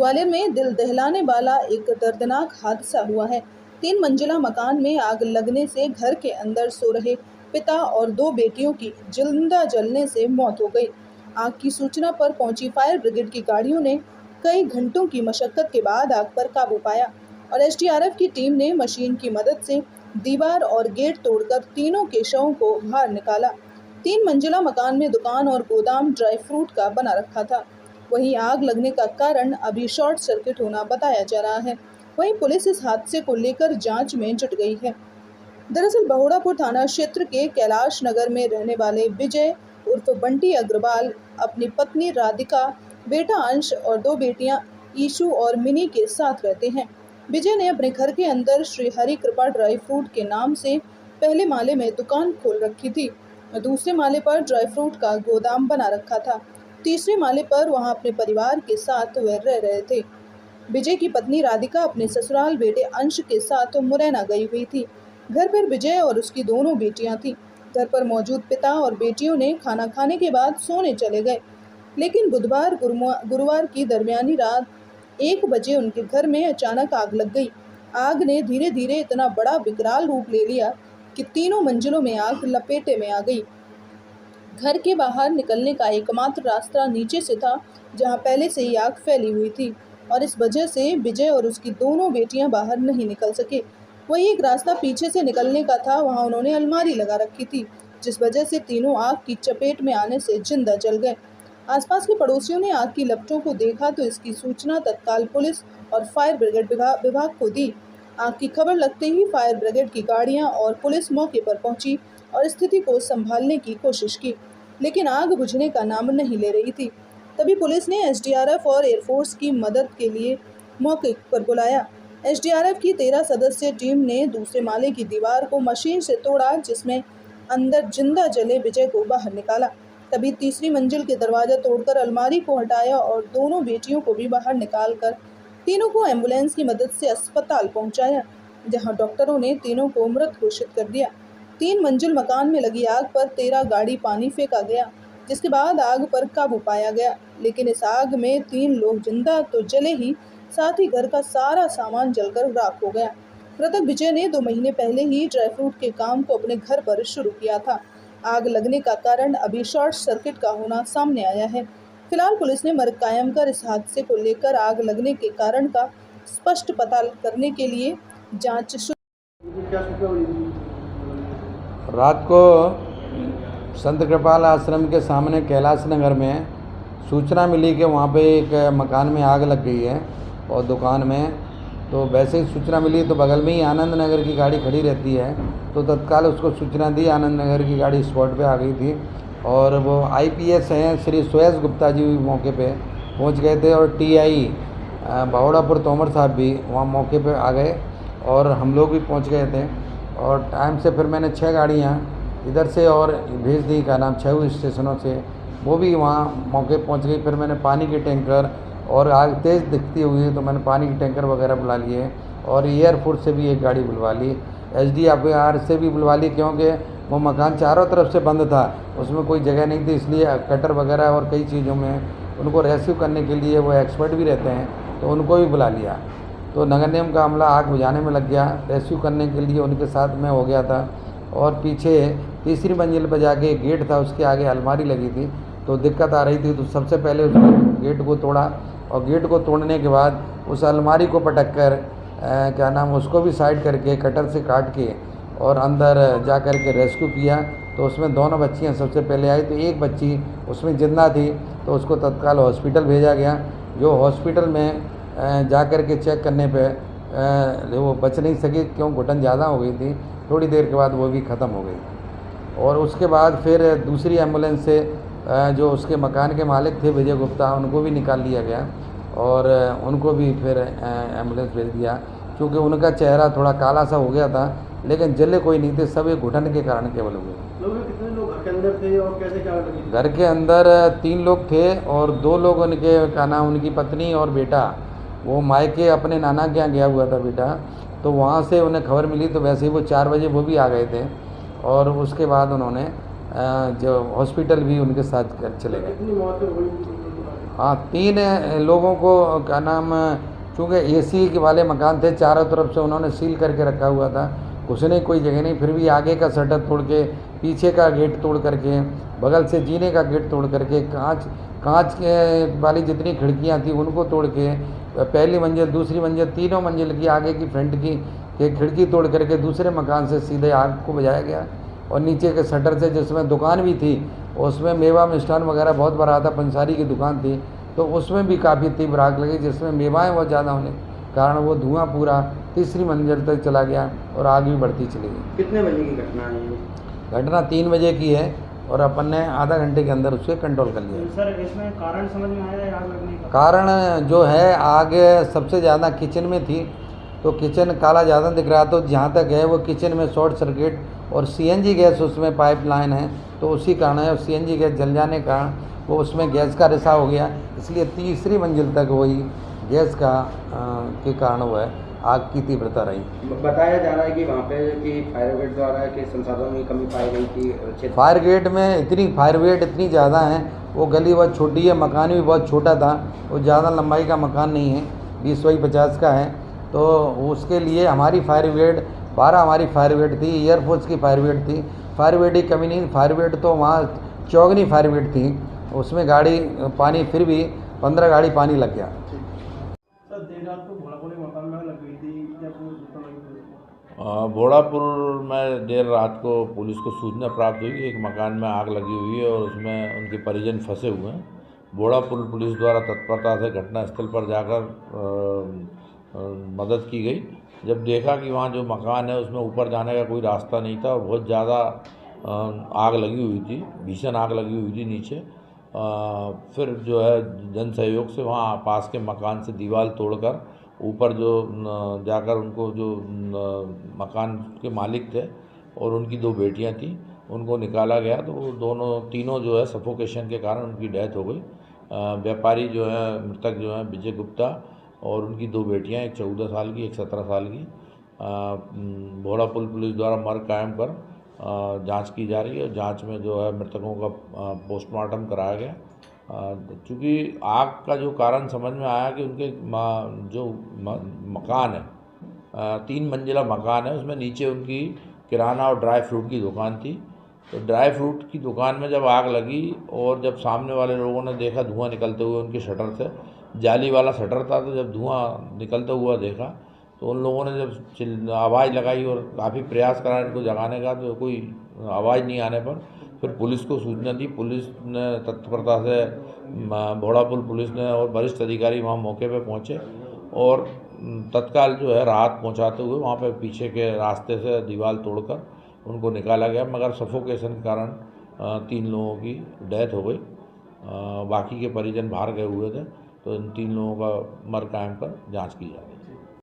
ग्वालियर में दिल दहलाने वाला एक दर्दनाक हादसा हुआ है। 3 मंजिला मकान में आग लगने से घर के अंदर सो रहे पिता और 2 बेटियों की जिंदा जलने से मौत हो गई। आग की सूचना पर पहुंची फायर ब्रिगेड की गाड़ियों ने कई घंटों की मशक्कत के बाद आग पर काबू पाया और एसडीआरएफ की टीम ने मशीन की मदद से दीवार और गेट तोड़कर तीनों के शवों को बाहर निकाला। 3 मंजिला मकान में दुकान और गोदाम ड्राई फ्रूट का बना रखा था। वहीं आग लगने का कारण अभी शॉर्ट सर्किट होना बताया जा रहा है। वहीं पुलिस इस हादसे को लेकर जांच में जुट गई है। दरअसल बहुड़ापुर थाना क्षेत्र के कैलाश नगर में रहने वाले विजय उर्फ बंटी अग्रवाल अपनी पत्नी राधिका, बेटा अंश और 2 बेटियां ईशु और मिनी के साथ रहते हैं। विजय ने अपने घर के अंदर श्री हरि कृपा ड्राई फ्रूट के नाम से पहले माले में दुकान खोल रखी थी। दूसरे माले पर ड्राई फ्रूट का गोदाम बना रखा था। तीसरे माले पर वहां अपने परिवार के साथ वह रह रहे थे। विजय की पत्नी राधिका अपने ससुराल बेटे अंश के साथ मुरैना गई हुई थी। घर पर विजय और उसकी दोनों बेटियां थीं। घर पर मौजूद पिता और बेटियों ने खाना खाने के बाद सोने चले गए, लेकिन बुधवार गुरुवार की दरमियानी रात 1 बजे उनके घर में अचानक आग लग गई। आग ने धीरे धीरे इतना बड़ा विकराल रूप ले लिया कि तीनों मंजिलों में आग लपेटे में आ गई। घर के बाहर निकलने का एकमात्र रास्ता नीचे से था, जहां पहले से ही आग फैली हुई थी और इस वजह से विजय और उसकी दोनों बेटियां बाहर नहीं निकल सके। वही एक रास्ता पीछे से निकलने का था, वहां उन्होंने अलमारी लगा रखी थी, जिस वजह से तीनों आग की चपेट में आने से जिंदा जल गए। आसपास के पड़ोसियों ने आग की लपटों को देखा तो इसकी सूचना तत्काल पुलिस और फायर ब्रिगेड विभाग को दी। आग की खबर लगते ही फायर ब्रिगेड की गाड़ियां और पुलिस मौके पर पहुंची और स्थिति को संभालने की कोशिश की, लेकिन आग बुझने का नाम नहीं ले रही थी। तभी पुलिस ने एसडीआरएफ और एयरफोर्स की मदद के लिए मौके पर बुलाया। एसडीआरएफ की 13 सदस्यीय टीम ने दूसरे माले की दीवार को मशीन से तोड़ा, जिसमें अंदर जिंदा जले विजय को बाहर निकाला। तभी तीसरी मंजिल के दरवाजा तोड़कर अलमारी को हटाया और दोनों बेटियों को भी बाहर निकालकर तीनों को एम्बुलेंस की मदद से अस्पताल पहुंचाया, जहां डॉक्टरों ने तीनों को मृत घोषित कर दिया। 3 मंजिल मकान में लगी आग पर 13 गाड़ी पानी फेंका गया, जिसके बाद आग पर काबू पाया गया, लेकिन इस आग में 3 लोग जिंदा तो जले ही, साथ ही घर का सारा सामान जलकर राख हो गया। मृतक विजय ने 2 महीने पहले ही ड्राई फ्रूट के काम को अपने घर पर शुरू किया था। आग लगने का कारण अभी शॉर्ट सर्किट का होना सामने आया है। फिलहाल पुलिस ने मर्ग कायम कर इस हादसे को लेकर आग लगने के कारण का स्पष्ट पता करने के लिए जांच शुरू। रात को संत कृपाल आश्रम के सामने कैलाश नगर में सूचना मिली कि वहाँ पे एक मकान में आग लग गई है और दुकान में। तो वैसे ही सूचना मिली तो बगल में ही आनंद नगर की गाड़ी खड़ी रहती है, तो तत्काल उसको सूचना दी। आनंद नगर की गाड़ी स्पॉट पे आ गई थी और वो आईपीएस हैं श्री सुयस गुप्ता जी भी मौके पे पहुंच गए थे और टीआई बहुड़ापुर तोमर साहब भी वहाँ मौके पे आ गए और हम लोग भी पहुंच गए थे। और टाइम से फिर मैंने 6 गाड़ियाँ इधर से और भेज दी, का नाम 6 स्टेशनों से, वो भी वहाँ मौके पहुँच गई। फिर मैंने पानी के टैंकर और आग तेज़ दिखती हुई तो मैंने पानी के टैंकर वगैरह बुला लिए और एयरफोर्स से भी एक गाड़ी बुलवा ली, एसडीआरएफ से भी बुलवा ली, क्योंकि वो मकान चारों तरफ से बंद था, उसमें कोई जगह नहीं थी, इसलिए कटर वगैरह और कई चीज़ों में उनको रेस्क्यू करने के लिए वो एक्सपर्ट भी रहते हैं, तो उनको भी बुला लिया। तो नगर निगम का अमला आग बुझाने में लग गया, रेस्क्यू करने के लिए उनके साथ मैं हो गया था। और पीछे तीसरी मंजिल पर जाके गेट था, उसके आगे अलमारी लगी थी, तो दिक्कत आ रही थी, तो सबसे पहले उस गेट को तोड़ा और गेट को तोड़ने के बाद उस अलमारी को पटक कर क्या नाम उसको भी साइड करके कटर से काट के और अंदर जा कर के रेस्क्यू किया। तो उसमें दोनों बच्चियां सबसे पहले आई, तो एक बच्ची उसमें जिंदा थी, तो उसको तत्काल हॉस्पिटल भेजा गया। जो हॉस्पिटल में जा कर के चेक करने पे वो बच नहीं सकी, क्यों घुटन ज़्यादा हो गई थी। थोड़ी देर के बाद वो भी ख़त्म हो गई और उसके बाद फिर दूसरी एम्बुलेंस से जो उसके मकान के मालिक थे विजय गुप्ता, उनको भी निकाल लिया गया और उनको भी फिर एम्बुलेंस भेज दिया, क्योंकि उनका चेहरा थोड़ा काला सा हो गया था, लेकिन जले कोई नहीं थे, सब एक घुटन के कारण केवल हुए। कितने लोग घर के अंदर थे और कैसे क्या लगी? घर के अंदर 3 लोग थे और 2 लोग उनके का नाम उनकी पत्नी और बेटा, वो मायके अपने नाना के यहाँ गया हुआ था बेटा, तो वहाँ से उन्हें खबर मिली, तो वैसे ही वो 4 बजे वो भी आ गए थे और उसके बाद उन्होंने जो हॉस्पिटल भी उनके साथ चले गए। कितनी मौतें हुई? हाँ, 3 लोगों को क्या नाम, चूँकि एसी के वाले मकान थे, चारों तरफ से उन्होंने सील करके रखा हुआ था, घुसने की कोई जगह नहीं, फिर भी आगे का शटर तोड़ के, पीछे का गेट तोड़ करके, बगल से जीने का गेट तोड़ करके, कांच के वाली जितनी खिड़कियां थी उनको तोड़ के, पहली मंजिल, दूसरी मंजिल, तीनों मंजिल की आगे की फ्रंट की खिड़की तोड़ करके दूसरे मकान से सीधे आग को बुझाया गया। और नीचे के शटर से, जिसमें दुकान भी थी, उसमें मेवा मिष्ठान वगैरह बहुत बड़ा था, पंसारी की दुकान थी, तो उसमें भी काफ़ी तीव्र आग लगी, जिसमें मेवाएँ बहुत ज़्यादा होने के कारण वो धुआं पूरा तीसरी मंजिल तक चला गया और आग भी बढ़ती चली गई। कितने बजे की घटना है ये? घटना 3 बजे की है और अपन ने आधा घंटे के अंदर उससे कंट्रोल कर लिया। सर, इसमें कारण समझ में आया है आग लगने का? कारण जो है, आग सबसे ज़्यादा किचन में थी, तो किचन काला ज़्यादा दिख रहा, तो जहाँ तक है वो किचन में शॉर्ट सर्किट और सीएनजी गैस उसमें पाइपलाइन है, तो उसी कारण है, सीएनजी गैस जल जाने के कारण वो उसमें गैस का रिसाव हो गया, इसलिए तीसरी मंजिल तक वही गैस का के कारण वो है आग की तीव्रता रही। बताया जा रहा है कि वहाँ पे कि फायर ब्रिगेड द्वारा कि संसाधनों की कमी पाई गई थी। फायर ब्रिगेड इतनी ज़्यादा है, वो गली बहुत छोटी है, मकान भी बहुत छोटा था, वो ज़्यादा लंबाई का मकान नहीं है, 20 बाई 50 का है, तो उसके लिए हमारी फायर ब्रिगेड 12 हमारी फायर ब्रिगेड थी, एयरफोर्स की फायर ब्रिगेड थी, फायर ब्रिगेड की कमी नहीं। फायर ब्रिगेड तो वहाँ चौगनी फायर ब्रिगेड थी, उसमें गाड़ी पानी, फिर भी 15 गाड़ी पानी लग गया। सर, देर रात को भोलापुर मकान में लग गई थी, क्या पूरी सूचना लगी थी? भोलापुर में देर रात को पुलिस को सूचना प्राप्त हुई कि एक मकान में आग लगी हुई है और उसमें उनके परिजन फंसे हुए हैं। भोलापुर पुलिस द्वारा तत्परता से घटनास्थल पर जाकर मदद की गई। जब देखा कि वहाँ जो मकान है उसमें ऊपर जाने का कोई रास्ता नहीं था और बहुत ज़्यादा आग लगी हुई थी, भीषण आग लगी हुई थी नीचे, फिर जो है जन सहयोग से वहाँ पास के मकान से दीवार तोड़कर ऊपर जो जाकर उनको जो मकान के मालिक थे और उनकी 2 बेटियां थीं उनको निकाला गया, तो वो तीनों जो है सफोकेशन के कारण उनकी डेथ हो गई। व्यापारी जो है, मृतक जो है विजय गुप्ता, और उनकी 2 बेटियां, एक 14 साल की, एक 17 साल की। भोलापुर पुलिस द्वारा मर्ग कायम कर जांच की जा रही है। जांच में जो है मृतकों का पोस्टमार्टम कराया गया। चूँकि आग का जो कारण समझ में आया कि उनके जो मकान है, 3 मंजिला मकान है, उसमें नीचे उनकी किराना और ड्राई फ्रूट की दुकान थी। तो ड्राई फ्रूट की दुकान में जब आग लगी और जब सामने वाले लोगों ने देखा धुआं निकलते हुए उनके शटर से, जाली वाला शटर था, तो जब धुआं निकलता हुआ देखा तो उन लोगों ने जब आवाज़ लगाई और काफ़ी प्रयास करा इनको जगाने का, तो कोई आवाज़ नहीं आने पर फिर पुलिस को सूचना दी। पुलिस ने तत्परता से, भोलापुर पुलिस ने और वरिष्ठ अधिकारी वहाँ मौके पर पहुँचे और तत्काल जो है राहत पहुँचाते हुए वहाँ पे पीछे के रास्ते से दीवार तोड़कर उनको निकाला गया, मगर सफोकेशन के कारण 3 लोगों की डेथ हो गई। बाकी के परिजन बाहर गए हुए थे, तो इन 3 लोगों का मर्ग कायम कर जाँच की जा रही है।